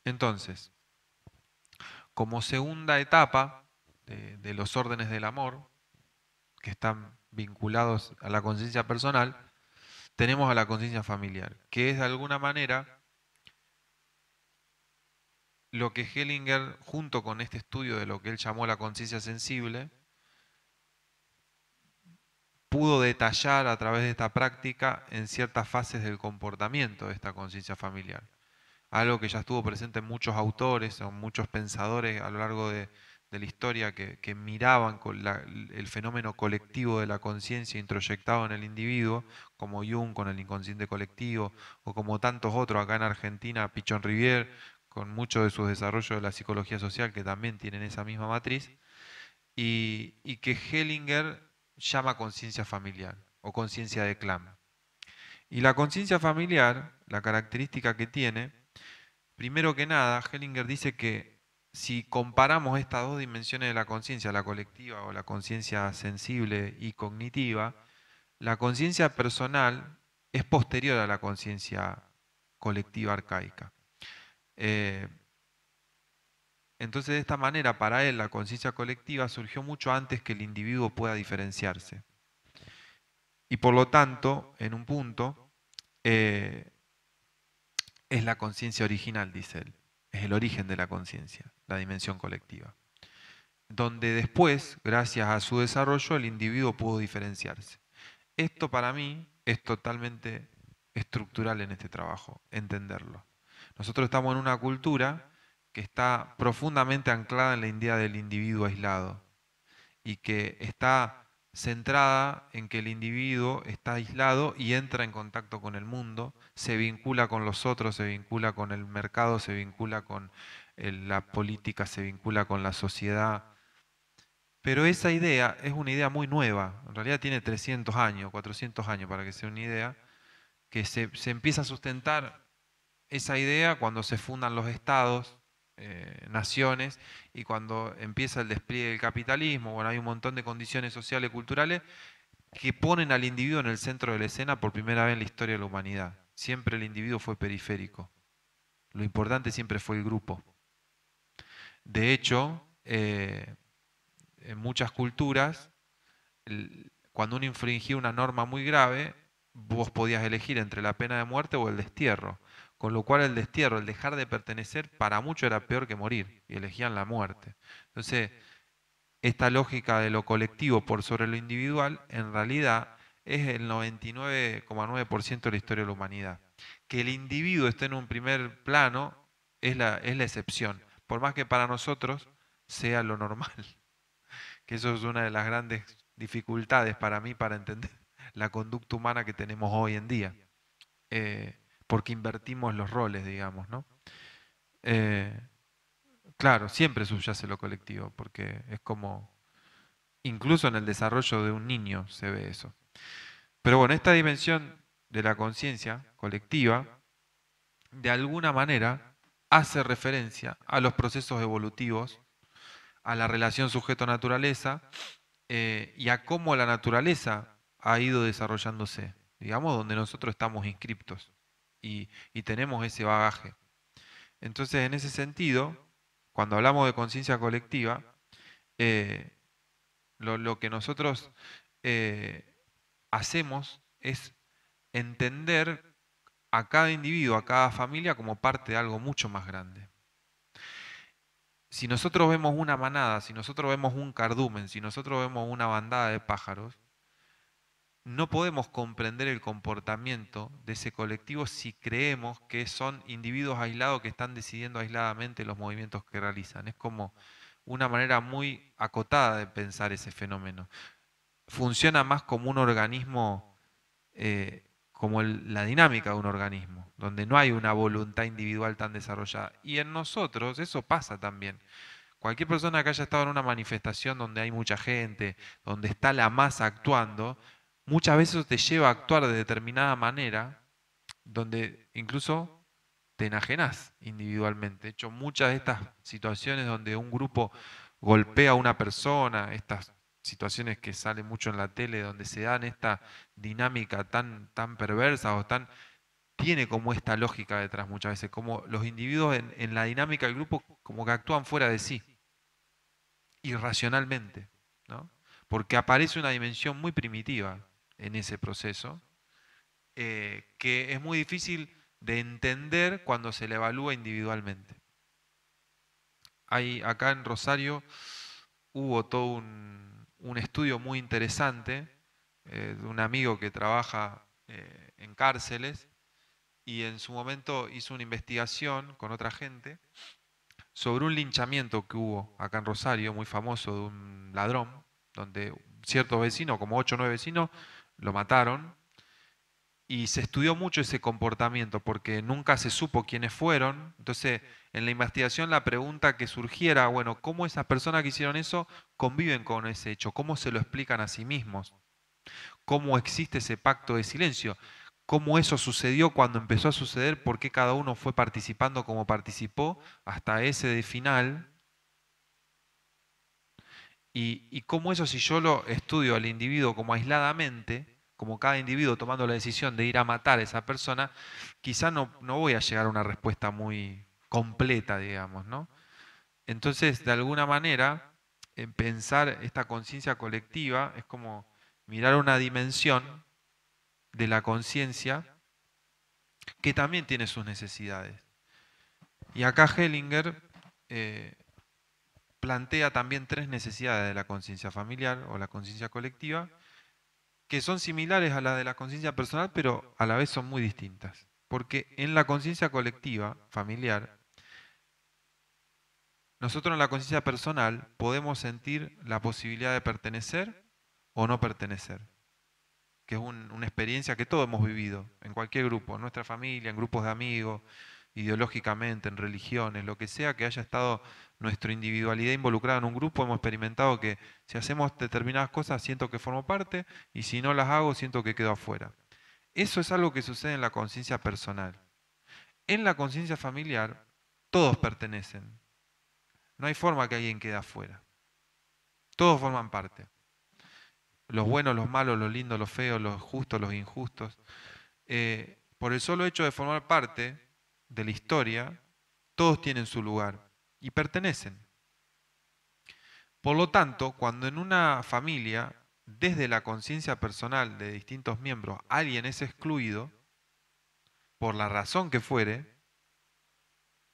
Entonces, como segunda etapa de los órdenes del amor, que están vinculados a la conciencia personal, tenemos a la conciencia familiar, que es de alguna manera lo que Hellinger, junto con este estudio de lo que él llamó la conciencia sensible, pudo detallar a través de esta práctica en ciertas fases del comportamiento de esta conciencia familiar. Algo que ya estuvo presente en muchos autores o muchos pensadores a lo largo de la historia que miraban con el fenómeno colectivo de la conciencia introyectado en el individuo, como Jung con el inconsciente colectivo, o como tantos otros acá en Argentina, Pichon Rivière, con mucho de sus desarrollos de la psicología social que también tienen esa misma matriz, y que Hellinger llama conciencia familiar o conciencia de clan. Y la conciencia familiar, la característica que tiene, primero que nada, Hellinger dice que si comparamos estas dos dimensiones de la conciencia, la colectiva o la conciencia sensible y cognitiva, la conciencia personal es posterior a la conciencia colectiva arcaica. Entonces, de esta manera, para él, la conciencia colectiva surgió mucho antes que el individuo pueda diferenciarse. Y por lo tanto, en un punto, eh, es la conciencia original, dice él. Es el origen de la conciencia, la dimensión colectiva. Donde después, gracias a su desarrollo, el individuo pudo diferenciarse. Esto para mí es totalmente estructural en este trabajo, entenderlo. Nosotros estamos en una cultura que está profundamente anclada en la idea del individuo aislado y que está centrada en que el individuo está aislado y entra en contacto con el mundo, se vincula con los otros, se vincula con el mercado, se vincula con la política, se vincula con la sociedad. Pero esa idea es una idea muy nueva, en realidad tiene 300 años, 400 años para que sea una idea, que se empieza a sustentar esa idea cuando se fundan los estados, naciones, y cuando empieza el despliegue del capitalismo. Bueno, hay un montón de condiciones sociales y culturales que ponen al individuo en el centro de la escena por primera vez en la historia de la humanidad. Siempre el individuo fue periférico. Lo importante siempre fue el grupo. De hecho, en muchas culturas, cuando uno infringía una norma muy grave, vos podías elegir entre la pena de muerte o el destierro. Con lo cual el destierro, el dejar de pertenecer, para muchos era peor que morir, y elegían la muerte. Entonces, esta lógica de lo colectivo por sobre lo individual, en realidad es el 99,9% de la historia de la humanidad. Que el individuo esté en un primer plano es la excepción, por más que para nosotros sea lo normal. Que eso es una de las grandes dificultades para mí para entender la conducta humana que tenemos hoy en día. Porque invertimos los roles, digamos, ¿no? Eh, claro, siempre subyace lo colectivo, porque es como, incluso en el desarrollo de un niño se ve eso. Pero bueno, esta dimensión de la conciencia colectiva, de alguna manera, hace referencia a los procesos evolutivos, a la relación sujeto-naturaleza, y a cómo la naturaleza ha ido desarrollándose, digamos, donde nosotros estamos inscriptos y tenemos ese bagaje. Entonces, en ese sentido, cuando hablamos de conciencia colectiva, eh, lo que nosotros hacemos es entender a cada individuo, a cada familia como parte de algo mucho más grande. Si nosotros vemos una manada, si nosotros vemos un cardumen, si nosotros vemos una bandada de pájaros, no podemos comprender el comportamiento de ese colectivo si creemos que son individuos aislados que están decidiendo aisladamente los movimientos que realizan. Es como una manera muy acotada de pensar ese fenómeno. Funciona más como un organismo, como la dinámica de un organismo, donde no hay una voluntad individual tan desarrollada. Y en nosotros eso pasa también. Cualquier persona que haya estado en una manifestación donde hay mucha gente, donde está la masa actuando, muchas veces eso te lleva a actuar de determinada manera, donde incluso te enajenás individualmente. De hecho, muchas de estas situaciones donde un grupo golpea a una persona, estas situaciones que salen mucho en la tele, donde se dan dinámica tan perversa o tiene como esta lógica detrás muchas veces, como los individuos en la dinámica del grupo como que actúan fuera de sí, irracionalmente, ¿no? Porque aparece una dimensión muy primitiva en ese proceso, que es muy difícil de entender cuando se le evalúa individualmente. Acá en Rosario hubo todo un estudio muy interesante de un amigo que trabaja en cárceles y en su momento hizo una investigación con otra gente sobre un linchamiento que hubo acá en Rosario, muy famoso, de un ladrón, donde ciertos vecinos, como 8 o 9 vecinos, lo mataron. Y se estudió mucho ese comportamiento porque nunca se supo quiénes fueron. Entonces, en la investigación la pregunta que surgiera, bueno, ¿cómo esas personas que hicieron eso conviven con ese hecho? ¿Cómo se lo explican a sí mismos? ¿Cómo existe ese pacto de silencio? ¿Cómo eso sucedió cuando empezó a suceder? ¿Por qué cada uno fue participando como participó hasta ese de final? Y cómo eso, si yo lo estudio al individuo como aisladamente, como cada individuo tomando la decisión de ir a matar a esa persona, quizá no voy a llegar a una respuesta muy completa, digamos, ¿no? Entonces, de alguna manera, en pensar esta conciencia colectiva es como mirar una dimensión de la conciencia que también tiene sus necesidades. Y acá Hellinger eh, plantea también tres necesidades de la conciencia familiar o la conciencia colectiva, que son similares a las de la conciencia personal, pero a la vez son muy distintas. Porque en la conciencia colectiva, familiar, nosotros en la conciencia personal podemos sentir la posibilidad de pertenecer o no pertenecer, que es una experiencia que todos hemos vivido en cualquier grupo, en nuestra familia, en grupos de amigos, ideológicamente, en religiones, lo que sea que haya estado nuestra individualidad involucrada en un grupo, hemos experimentado que si hacemos determinadas cosas siento que formo parte y si no las hago siento que quedo afuera. Eso es algo que sucede en la conciencia personal. En la conciencia familiar, todos pertenecen. No hay forma que alguien quede afuera. Todos forman parte. Los buenos, los malos, los lindos, los feos, los justos, los injustos. Por el solo hecho de formar parte de la historia, todos tienen su lugar y pertenecen. Por lo tanto, cuando en una familia, desde la conciencia personal de distintos miembros, alguien es excluido, por la razón que fuere,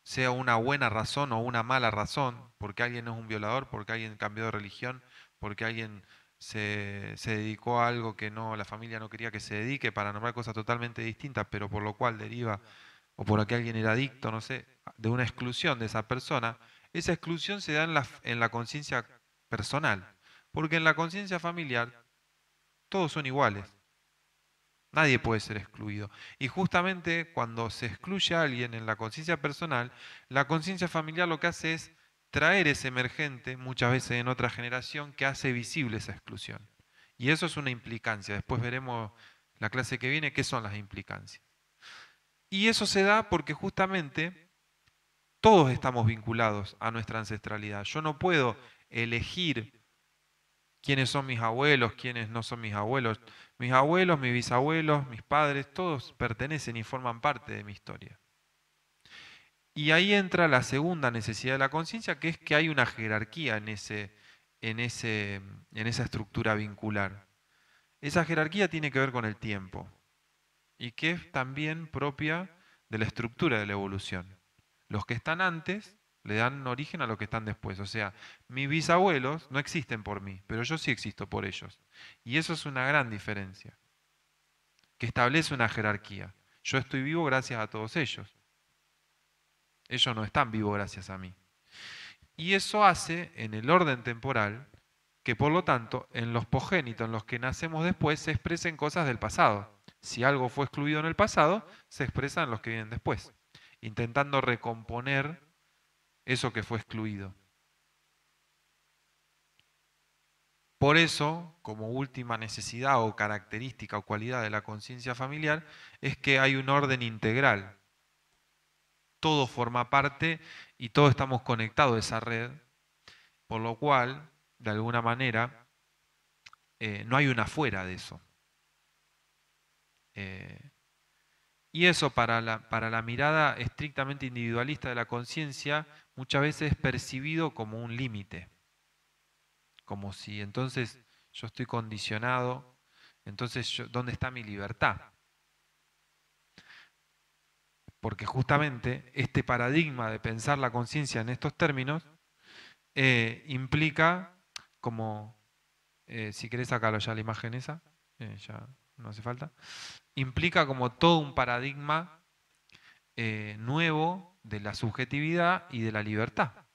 sea una buena razón o una mala razón, porque alguien es un violador, porque alguien cambió de religión, porque alguien se dedicó a algo que no, la familia no quería que se dedique para nombrar cosas totalmente distintas, pero por lo cual deriva, o por lo que alguien era adicto, no sé, de una exclusión de esa persona, esa exclusión se da en la conciencia personal, porque en la conciencia familiar todos son iguales. Nadie puede ser excluido. Y justamente cuando se excluye a alguien en la conciencia personal, la conciencia familiar lo que hace es traer ese emergente, muchas veces en otra generación, que hace visible esa exclusión. Y eso es una implicancia. Después veremos la clase que viene qué son las implicancias. Y eso se da porque justamente todos estamos vinculados a nuestra ancestralidad. Yo no puedo elegir quiénes son mis abuelos, quiénes no son mis abuelos. Mis abuelos, mis bisabuelos, mis padres, todos pertenecen y forman parte de mi historia. Y ahí entra la segunda necesidad de la conciencia, que es que hay una jerarquía en esa estructura vincular. Esa jerarquía tiene que ver con el tiempo y que es también propia de la estructura de la evolución. Los que están antes le dan origen a los que están después. O sea, mis bisabuelos no existen por mí, pero yo sí existo por ellos. Y eso es una gran diferencia, que establece una jerarquía. Yo estoy vivo gracias a todos ellos. Ellos no están vivos gracias a mí. Y eso hace, en el orden temporal, que por lo tanto, en los progénitos, en los que nacemos después, se expresen cosas del pasado. Si algo fue excluido en el pasado, se expresa en los que vienen después, intentando recomponer eso que fue excluido. Por eso, como última necesidad o característica o cualidad de la conciencia familiar, es que hay un orden integral. Todo forma parte y todos estamos conectados a esa red, por lo cual, de alguna manera, no hay una fuera de eso. Y eso para la mirada estrictamente individualista de la conciencia muchas veces es percibido como un límite, como si entonces yo estoy condicionado, entonces ¿dónde está mi libertad? Porque justamente este paradigma de pensar la conciencia en estos términos implica como, si querés sacarlo ya la imagen esa, ya no hace falta, implica como todo un paradigma nuevo de la subjetividad y de la libertad.